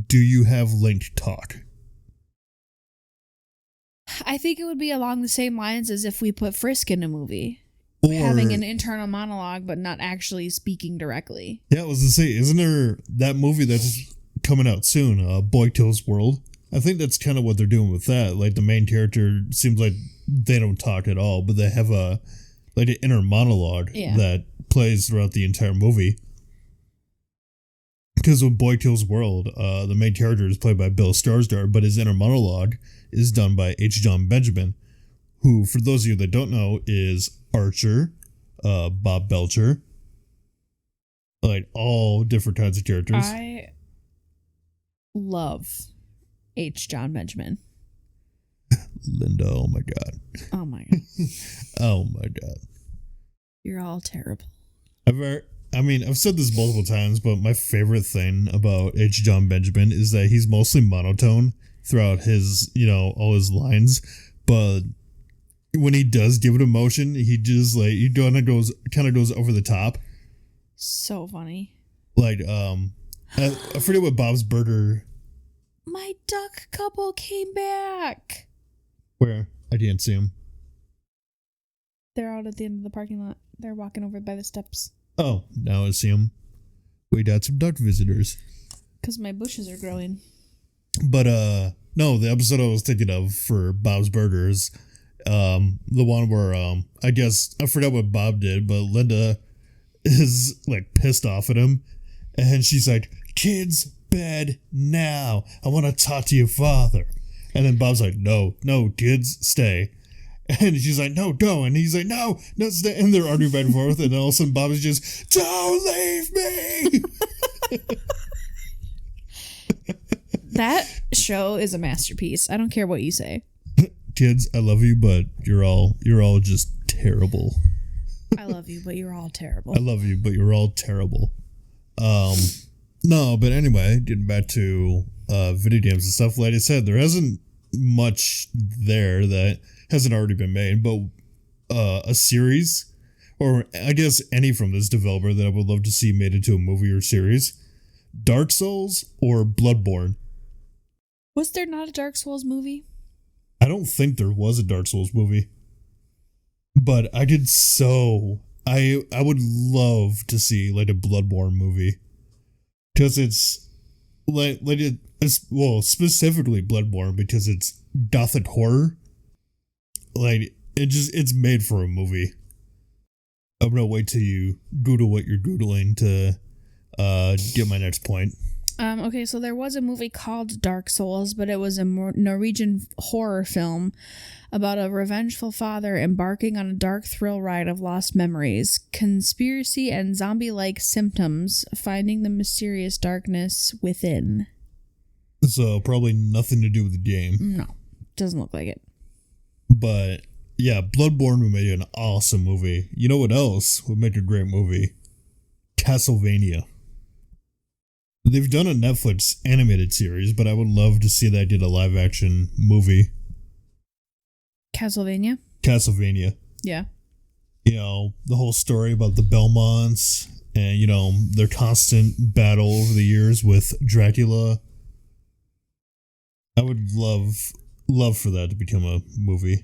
[SPEAKER 2] Do you have linked talk?
[SPEAKER 3] I think it would be along the same lines as if we put Frisk in a movie.
[SPEAKER 2] Or
[SPEAKER 3] having an internal monologue, but not actually speaking directly.
[SPEAKER 2] Yeah, I was to say, isn't there that movie that's coming out soon, Boy Kills World? I think that's kind of what they're doing with that. The main character seems like they don't talk at all, but they have an inner monologue that plays throughout the entire movie. Because with Boy Kills World, the main character is played by Bill Skarsgård, but his inner monologue is done by H. John Benjamin, who, for those of you that don't know, is Archer, Bob Belcher, all different kinds of characters.
[SPEAKER 3] I love H. John Benjamin.
[SPEAKER 2] Linda, oh my god.
[SPEAKER 3] Oh my god.
[SPEAKER 2] Oh my god.
[SPEAKER 3] You're all terrible.
[SPEAKER 2] I've said this multiple times, but my favorite thing about H. John Benjamin is that he's mostly monotone throughout his, all his lines, but when he does give it emotion, he just he kind of goes over the top.
[SPEAKER 3] So funny.
[SPEAKER 2] I forget what Bob's Burger.
[SPEAKER 3] My duck couple came back.
[SPEAKER 2] Where? I didn't see him.
[SPEAKER 3] They're out at the end of the parking lot. They're walking over by the steps.
[SPEAKER 2] Oh, now I see him. We got some duck visitors.
[SPEAKER 3] Because my bushes are growing.
[SPEAKER 2] But, no, the episode I was thinking of for Bob's Burgers, the one where, I guess, I forgot what Bob did, but Linda is, pissed off at him. And she's like, kids, bed now. I want to talk to your father. And then Bob's like, no, kids, stay. And she's like, no, go. And he's like, no, stay. And they're arguing back and forth. And then all of a sudden, Bob is just, don't leave me.
[SPEAKER 3] That show is a masterpiece. I don't care what you say.
[SPEAKER 2] Kids, I love you, but you're all just terrible.
[SPEAKER 3] I love you, but you're all terrible.
[SPEAKER 2] I love you, but you're all terrible. No, but anyway, getting back to video games and stuff, like I said, there hasn't much there that hasn't already been made, but a series, or I guess any from this developer that I would love to see made into a movie or series, Dark Souls or Bloodborne.
[SPEAKER 3] Was there not a Dark Souls movie?
[SPEAKER 2] I don't think there was a Dark Souls movie, but I would love to see a Bloodborne movie, because it's specifically Bloodborne because it's gothic horror. It's made for a movie. I'm gonna wait till you Google what you're Googling to get my next point.
[SPEAKER 3] Okay, so there was a movie called Dark Souls, but it was a Norwegian horror film about a revengeful father embarking on a dark thrill ride of lost memories, conspiracy, and zombie-like symptoms, finding the mysterious darkness within.
[SPEAKER 2] So probably nothing to do with the game.
[SPEAKER 3] No, doesn't look like it.
[SPEAKER 2] But yeah, Bloodborne would make an awesome movie. You know what else would make a great movie? Castlevania. They've done a Netflix animated series, but I would love to see that get a live action movie.
[SPEAKER 3] Castlevania?
[SPEAKER 2] Castlevania.
[SPEAKER 3] Yeah.
[SPEAKER 2] You know, the whole story about the Belmonts and, you know, their constant battle over the years with Dracula. I would love for that to become a movie.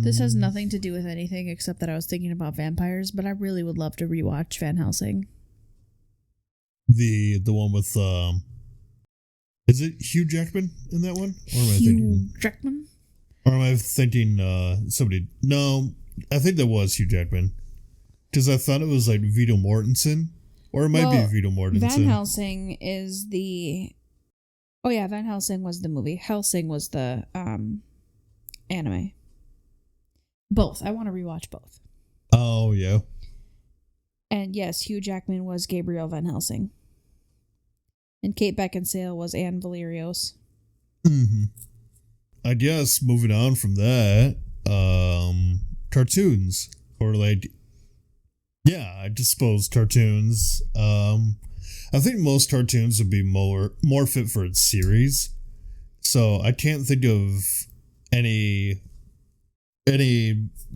[SPEAKER 3] This has nothing to do with anything except that I was thinking about vampires, but I really would love to rewatch Van Helsing.
[SPEAKER 2] The one with is it Hugh Jackman in that one? Or am I
[SPEAKER 3] Hugh Jackman?
[SPEAKER 2] Or am I thinking somebody? No, I think that was Hugh Jackman. Because I thought it was like Viggo Mortensen. Or it might be Viggo Mortensen.
[SPEAKER 3] Van Helsing is the... Oh yeah, Van Helsing was the movie. Helsing was the anime. Both. I want to rewatch both.
[SPEAKER 2] Oh, yeah.
[SPEAKER 3] And yes, Hugh Jackman was Gabriel Van Helsing. And Kate Beckinsale was Anne Valerios.
[SPEAKER 2] Mm-hmm. I guess moving on from that, cartoons. Or like, yeah, I just suppose cartoons. I think most cartoons would be more fit for its series. So I can't think of any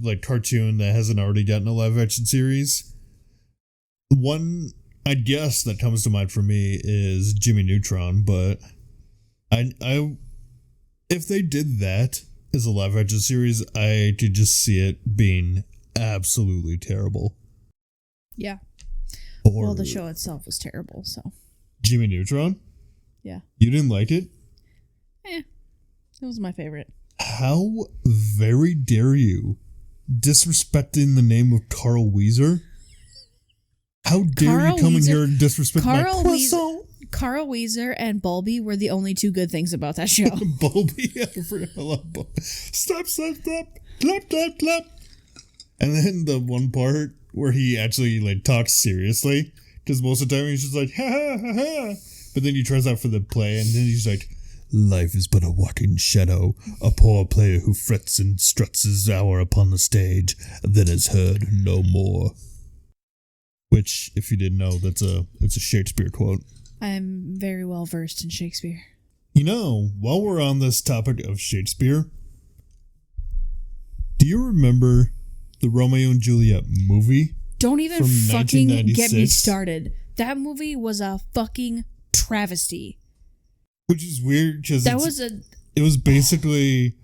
[SPEAKER 2] like cartoon that hasn't already gotten a live action series. One, I guess, that comes to mind for me is Jimmy Neutron, but I if they did that as a live action series, I could just see it being absolutely terrible.
[SPEAKER 3] Yeah.
[SPEAKER 2] Or
[SPEAKER 3] well, the show itself was terrible, so.
[SPEAKER 2] Jimmy Neutron?
[SPEAKER 3] Yeah.
[SPEAKER 2] You didn't like it?
[SPEAKER 3] It was my favorite.
[SPEAKER 2] How very dare you disrespecting the name of Carl Weezer? How dare you come in here and disrespect my croissant?
[SPEAKER 3] Carl Weezer and Bulby were the only two good things about that show.
[SPEAKER 2] Bulby, I forgot I love Bulby. Stop, clap, clap, clap. And then the one part where he actually like talks seriously, because most of the time he's just like, ha ha ha ha. But then he tries out for the play, and then he's like, life is but a walking shadow, a poor player who frets and struts his hour upon the stage, then is heard no more. Which, if you didn't know, it's a Shakespeare quote.
[SPEAKER 3] I'm very well versed in Shakespeare.
[SPEAKER 2] You know, while we're on this topic of Shakespeare, do you remember the Romeo and Juliet movie?
[SPEAKER 3] Don't even
[SPEAKER 2] from
[SPEAKER 3] fucking get me
[SPEAKER 2] 1996?
[SPEAKER 3] started. That movie was a fucking travesty.
[SPEAKER 2] Which is weird because it was basically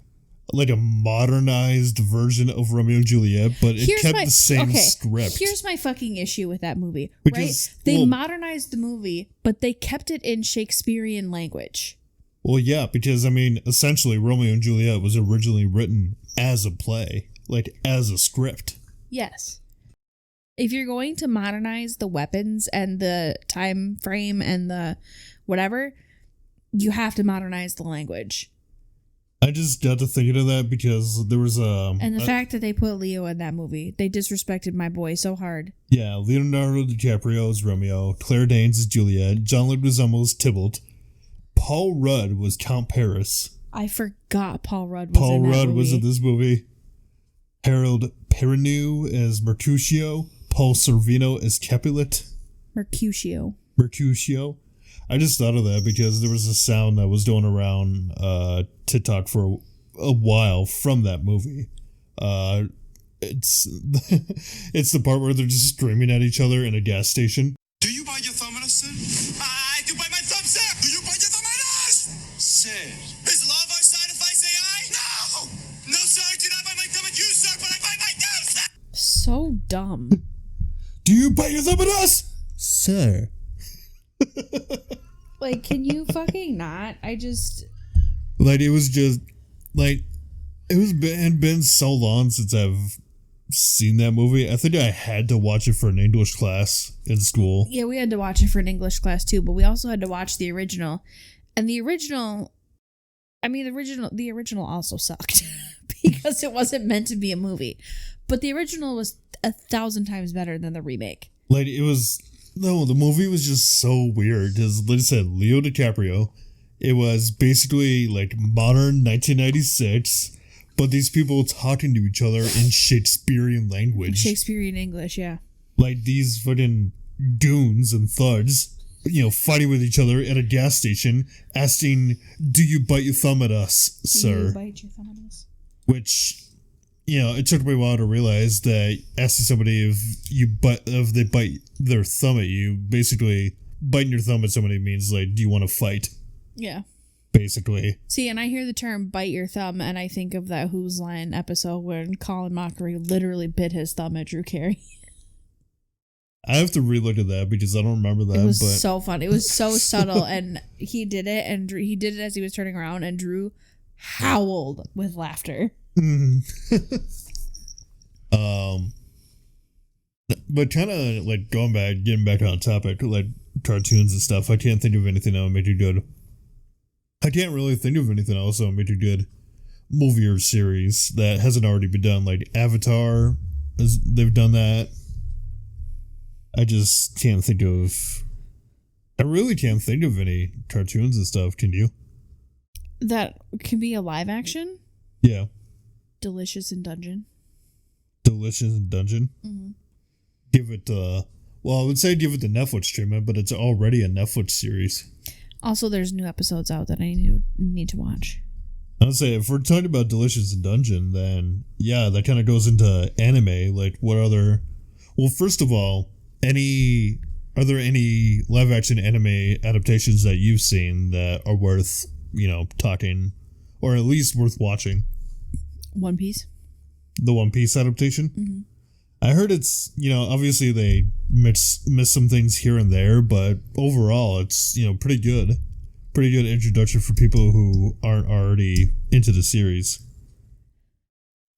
[SPEAKER 2] like a modernized version of Romeo and Juliet, but it kept the same script.
[SPEAKER 3] Here's my fucking issue with that movie,
[SPEAKER 2] Which
[SPEAKER 3] right?
[SPEAKER 2] is,
[SPEAKER 3] They modernized the movie, but they kept it in Shakespearean language.
[SPEAKER 2] Well, yeah, because, I mean, essentially Romeo and Juliet was originally written as a play, like as a script.
[SPEAKER 3] Yes. If you're going to modernize the weapons and the time frame and the whatever, you have to modernize the language.
[SPEAKER 2] I just got to thinking of that because there was
[SPEAKER 3] and the fact that they put Leo in that movie, they disrespected my boy so hard. Yeah,
[SPEAKER 2] Leonardo DiCaprio is Romeo, Claire Danes is Juliet, John Leguizamo is Tybalt, Paul Rudd was Count Paris.
[SPEAKER 3] I forgot Paul Rudd was
[SPEAKER 2] in this movie. Harold Perrineau as Mercutio, Paul Sorvino as Capulet.
[SPEAKER 3] Mercutio.
[SPEAKER 2] I just thought of that because there was a sound that was going around TikTok for a while from that movie. It's it's the part where they're just screaming at each other in a gas station.
[SPEAKER 6] Do you bite your thumb at us, sir? I do bite my thumb, sir! Do you bite your thumb at us? Sir. Is love our side if I say I? No! No, sir, I do not bite my thumb at you, sir, but I bite my thumb, sir!
[SPEAKER 3] So dumb.
[SPEAKER 2] Do you bite your thumb at us? Sir.
[SPEAKER 3] Like, can you fucking not?
[SPEAKER 2] Like, it was just, like, had been so long since I've seen that movie. I think I had to watch it for an English class in school.
[SPEAKER 3] Yeah, we had to watch it for an English class too, but we also had to watch the original. And the original also sucked because it wasn't meant to be a movie. But the original was 1,000 times better than the remake.
[SPEAKER 2] Like, the movie was just so weird because, like I said, Leo DiCaprio. It was basically like modern 1996, but these people talking to each other in Shakespearean language.
[SPEAKER 3] Shakespearean English, yeah.
[SPEAKER 2] Like these fucking goons and thugs, fighting with each other at a gas station, asking, "Do you bite your thumb at us, sir?"
[SPEAKER 3] You bite your thumb on this.
[SPEAKER 2] Which, it took me a while to realize that asking somebody if they bite their thumb at you, basically biting your thumb at somebody means like, do you want to fight?
[SPEAKER 3] Yeah.
[SPEAKER 2] Basically.
[SPEAKER 3] See, and I hear the term "bite your thumb," and I think of that Who's Line episode when Colin Mockery literally bit his thumb at Drew Carey.
[SPEAKER 2] I have to relook at that because I don't remember that.
[SPEAKER 3] It was so fun. It was so subtle, and he did it, and he did it as he was turning around, and Drew howled with laughter.
[SPEAKER 2] But kind of like getting back on topic, like cartoons and stuff. I can't think of anything that would make you good. I can't really think of anything else that would make you good movie or series that hasn't already been done. Like Avatar, they've done that. I just can't think of. I really can't think of any cartoons and stuff. Can you?
[SPEAKER 3] That can be a live action?
[SPEAKER 2] Yeah.
[SPEAKER 3] Delicious in Dungeon.
[SPEAKER 2] Delicious in Dungeon?
[SPEAKER 3] Mm-hmm.
[SPEAKER 2] Give it, I would say give it the Netflix treatment, but it's already a Netflix series.
[SPEAKER 3] Also, there's new episodes out that I need to watch.
[SPEAKER 2] I would say if we're talking about Delicious in Dungeon, then yeah, that kind of goes into anime. Like, what other... Well, first of all, are there any live-action anime adaptations that you've seen that are worth, talking, or at least worth watching?
[SPEAKER 3] One Piece.
[SPEAKER 2] The One Piece adaptation?
[SPEAKER 3] Mm-hmm.
[SPEAKER 2] I heard it's, obviously they miss some things here and there, but overall it's, pretty good. Pretty good introduction for people who aren't already into the series.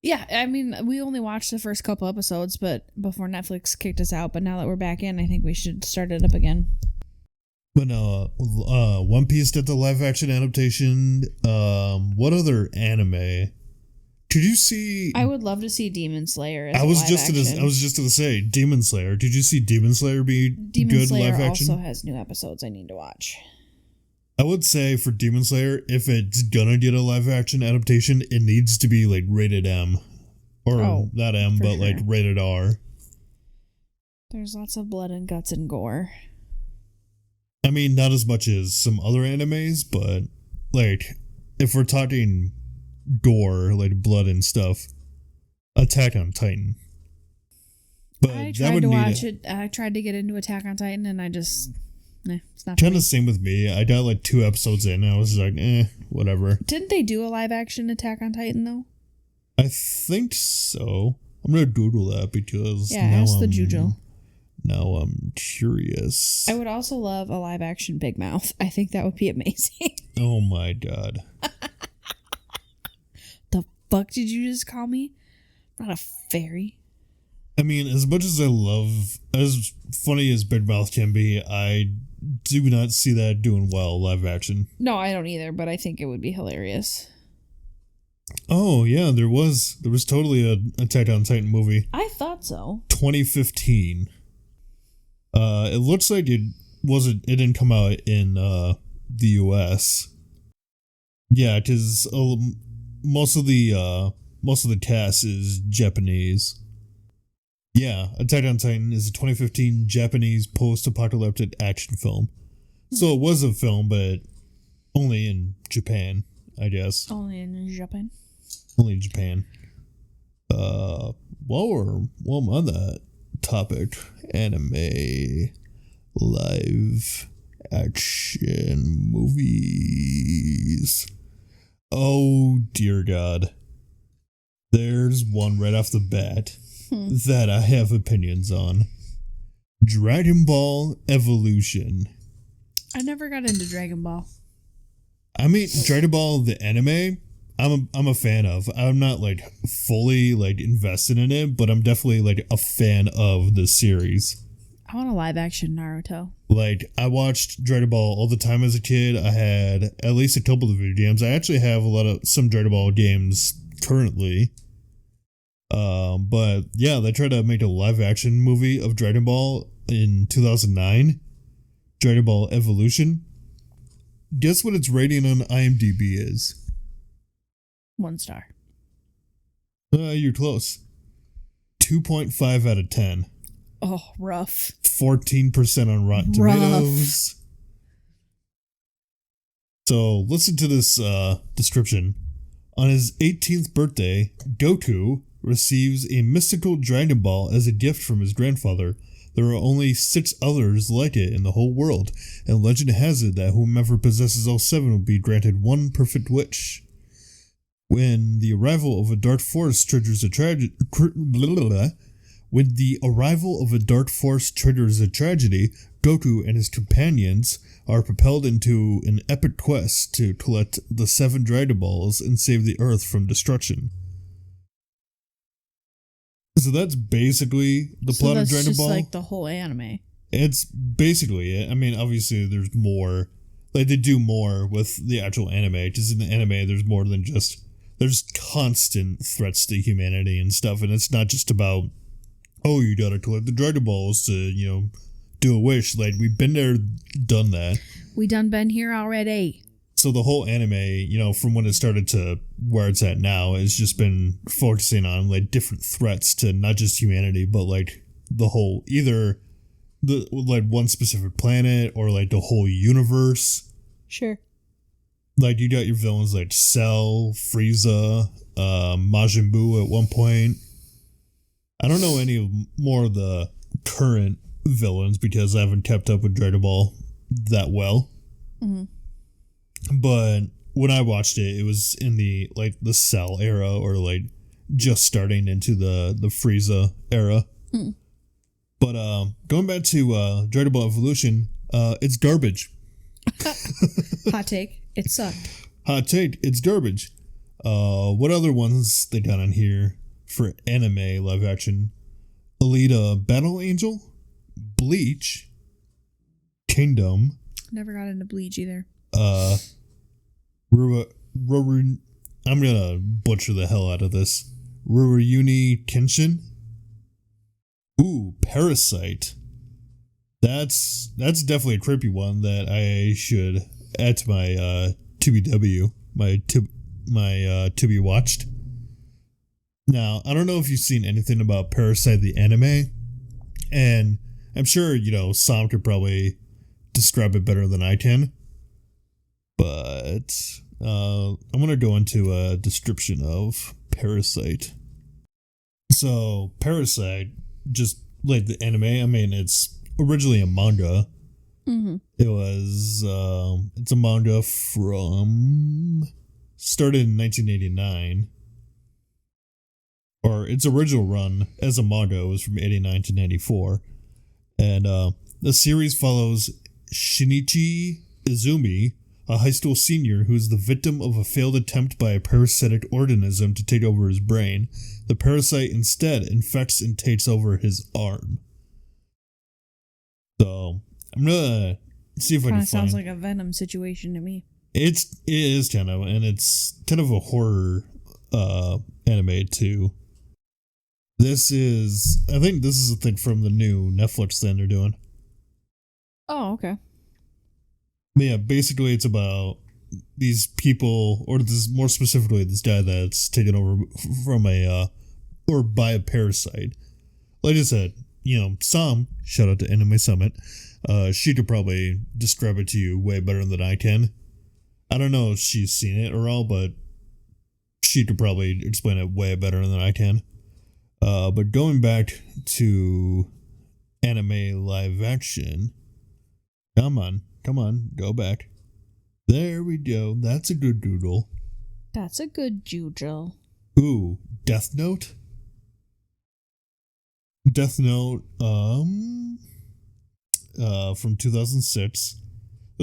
[SPEAKER 3] Yeah, I mean, we only watched the first couple episodes, but before Netflix kicked us out. But now that we're back in, I think we should start it up again.
[SPEAKER 2] But no, One Piece did the live action adaptation. What other anime? Could you see?
[SPEAKER 3] I would love to see Demon Slayer. As
[SPEAKER 2] I was
[SPEAKER 3] live
[SPEAKER 2] just gonna say Demon Slayer. Did you see Demon Slayer be good live action?
[SPEAKER 3] Also has new episodes I need to watch.
[SPEAKER 2] I would say for Demon Slayer, if it's gonna get a live action adaptation, it needs to be like rated M, or not M, but like rated R.
[SPEAKER 3] There's lots of blood and guts and gore.
[SPEAKER 2] I mean, not as much as some other animes, but like if we're talking gore, like blood and stuff, Attack on Titan. But
[SPEAKER 3] I tried to watch it. I tried to get into Attack on Titan, and I just, it's not.
[SPEAKER 2] Kind of same with me. I got like 2 episodes in, and I was like, whatever.
[SPEAKER 3] Didn't they do a live action Attack on Titan though?
[SPEAKER 2] I think so. I'm gonna Google that because
[SPEAKER 3] ask the Jujo.
[SPEAKER 2] Now I'm curious.
[SPEAKER 3] I would also love a live action Big Mouth. I think that would be amazing.
[SPEAKER 2] Oh my god.
[SPEAKER 3] The fuck did you just call me? Not a fairy.
[SPEAKER 2] I mean, as much as I love, as funny as Big Mouth can be, I do not see that doing well live action.
[SPEAKER 3] No, I don't either, but I think it would be hilarious.
[SPEAKER 2] Oh yeah, there was totally a Attack on Titan movie.
[SPEAKER 3] I thought so. 2015.
[SPEAKER 2] It looks like it didn't come out in the US. Yeah, because most of the cast is Japanese. Yeah, Attack on Titan is a 2015 Japanese post-apocalyptic action film. So it was a film, but only in Japan, I guess.
[SPEAKER 3] Only in Japan.
[SPEAKER 2] Only in Japan. While I'm on that topic, anime live action movies. Oh dear God. There's one right off the bat that I have opinions on. Dragon Ball Evolution.
[SPEAKER 3] I never got into Dragon Ball.
[SPEAKER 2] I mean, Dragon Ball the anime, I'm a fan of. I'm not like fully like invested in it, but I'm definitely like a fan of the series.
[SPEAKER 3] I want a live action Naruto.
[SPEAKER 2] Like, I watched Dragon Ball all the time as a kid. I had at least a couple of video games. I actually have some Dragon Ball games currently. But yeah, they tried to make a live action movie of Dragon Ball in 2009. Dragon Ball Evolution. Guess what its rating on IMDb is?
[SPEAKER 3] 1 star.
[SPEAKER 2] You're close. 2.5 out of 10.
[SPEAKER 3] Oh, rough.
[SPEAKER 2] 14% on Rotten
[SPEAKER 3] Rough.
[SPEAKER 2] Tomatoes. So listen to this description. On his 18th birthday, Goku receives a mystical Dragon Ball as a gift from his grandfather. There are only 6 others like it in the whole world, and legend has it that whomever possesses all 7 will be granted one perfect wish. When the arrival of a dark force triggers a tragedy, Goku and his companions are propelled into an epic quest to collect the 7 Dragon Balls and save the Earth from destruction. So that's basically the plot of Dragon Ball.
[SPEAKER 3] That's just like the whole anime.
[SPEAKER 2] It's basically it. I mean, obviously there's more. Like, they do more with the actual anime. Because in the anime, there's more than just... There's constant threats to humanity and stuff. And it's not just about, oh, you gotta collect the Dragon Balls to, do a wish. Like, we've been there, done that.
[SPEAKER 3] We done been here already.
[SPEAKER 2] So the whole anime, from when it started to where it's at now, has just been focusing on, like, different threats to not just humanity, but, like, the whole... Either... one specific planet or like the whole universe.
[SPEAKER 3] Sure.
[SPEAKER 2] Like, you got your villains like Cell, Frieza, Majin Buu at one point. I don't know any more of the current villains because I haven't kept up with Dragon Ball that well. Mm-hmm. But when I watched it, it was in the Cell era, or like just starting into the Frieza era. Mm. But going back to Dragon Ball Evolution, it's garbage.
[SPEAKER 3] Hot take. It sucked.
[SPEAKER 2] Hot take. It's garbage. What other ones they got on here for anime live action? Alita Battle Angel, Bleach, Kingdom.
[SPEAKER 3] Never got into Bleach either.
[SPEAKER 2] I'm gonna butcher the hell out of this. Rurouni Kenshin. Ooh, Parasite. That's definitely a creepy one that I should add to my TBW, my to be watched. Now, I don't know if you've seen anything about Parasite the anime, and I'm sure Sam could probably describe it better than I can. But I'm gonna go into a description of Parasite. So, Parasite, just like the anime, I mean, it's originally a manga. Mm-hmm. It was, it's a manga started in 1989. Or its original run as a manga was from 89 to 94. And the series follows Shinichi Izumi, a high school senior who is the victim of a failed attempt by a parasitic organism to take over his brain. The parasite instead infects and takes over his arm. So, I'm gonna see if I can find...
[SPEAKER 3] Sounds like a Venom situation to me.
[SPEAKER 2] It is kind of, and it's kind of a horror anime too. I think this is a thing from the new Netflix thing they're doing.
[SPEAKER 3] Oh, okay.
[SPEAKER 2] But yeah, basically it's about these people, or this more specifically this guy that's taken over from by a parasite. Like I said, Sam, shout out to Anime Summit, she could probably describe it to you way better than I can. I don't know if she's seen it or all, but she could probably explain it way better than I can. But going back to anime live action, come on, go back. There we go. That's a good doodle.
[SPEAKER 3] That's a good doodle.
[SPEAKER 2] Ooh, Death Note. Death Note, from 2006.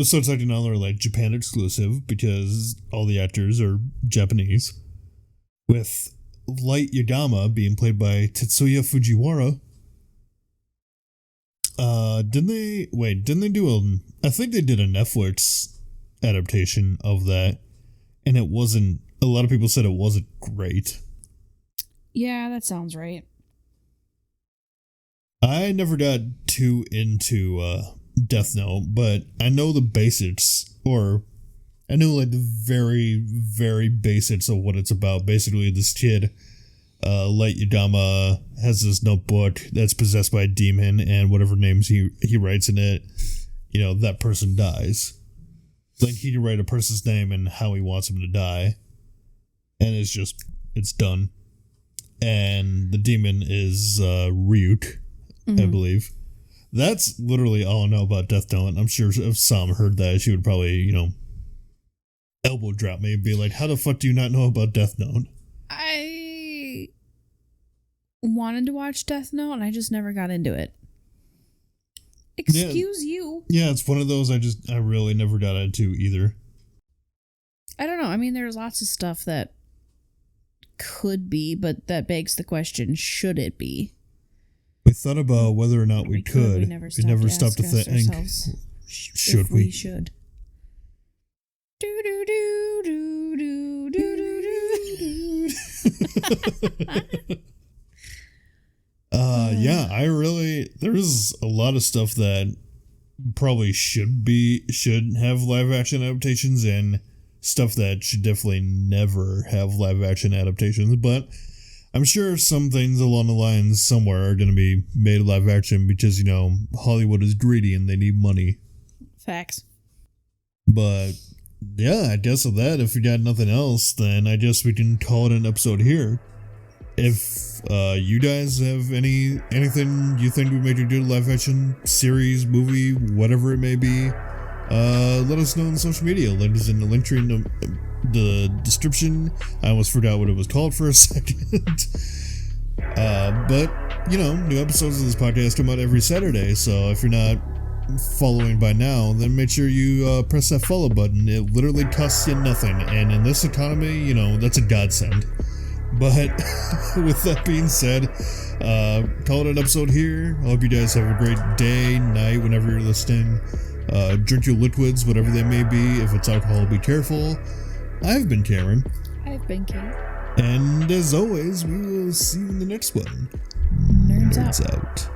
[SPEAKER 2] So it's like another Japan exclusive because all the actors are Japanese. With Light Yagami being played by Tetsuya Fujiwara. Didn't they do I think they did a Netflix adaptation of that, and it wasn't, a lot of people said it wasn't great.
[SPEAKER 3] Yeah, that sounds right.
[SPEAKER 2] I never got too into Death Note, but I know the basics, or I know the very, very basics of what it's about. Basically, this kid Light Yagama has this notebook that's possessed by a demon, and whatever names he writes in it, that person dies. Like, he can write a person's name and how he wants him to die, and it's done. And the demon is Ryuk, I believe. That's literally all I know about Death Note. I'm sure if Sam heard that, she would probably, elbow drop me and be like, how the fuck do you not know about Death Note?
[SPEAKER 3] I wanted to watch Death Note and I just never got into it. Excuse you.
[SPEAKER 2] Yeah, it's one of those I really never got into either.
[SPEAKER 3] I don't know. I mean, there's lots of stuff that could be, but that begs the question, should it be?
[SPEAKER 2] We thought about whether or not we could.
[SPEAKER 3] We never stopped to think.
[SPEAKER 2] Should we?
[SPEAKER 3] We should. Do do do do do do do do.
[SPEAKER 2] Yeah, there's a lot of stuff that probably should have live action adaptations, and stuff that should definitely never have live action adaptations, but I'm sure some things along the lines somewhere are going to be made live action because, Hollywood is greedy and they need money.
[SPEAKER 3] Facts.
[SPEAKER 2] But yeah, I guess with that, if we got nothing else, then I guess we can call it an episode here. If you guys have anything you think we make a good live action series, movie, whatever it may be, let us know on social media. Link is in the link tree in the description. I almost forgot what it was called for a second. But, new episodes of this podcast come out every Saturday, so if you're not following by now, then make sure you press that follow button. It literally costs you nothing, and in this economy, that's a godsend. But with that being said, call it an episode here. I hope you guys have a great day, night, whenever you're listening. Drink your liquids, whatever they may be. If it's alcohol, be careful. I've been Karen.
[SPEAKER 3] I've been Kate.
[SPEAKER 2] And as always, we will see you in the next one.
[SPEAKER 3] Nerds
[SPEAKER 2] out.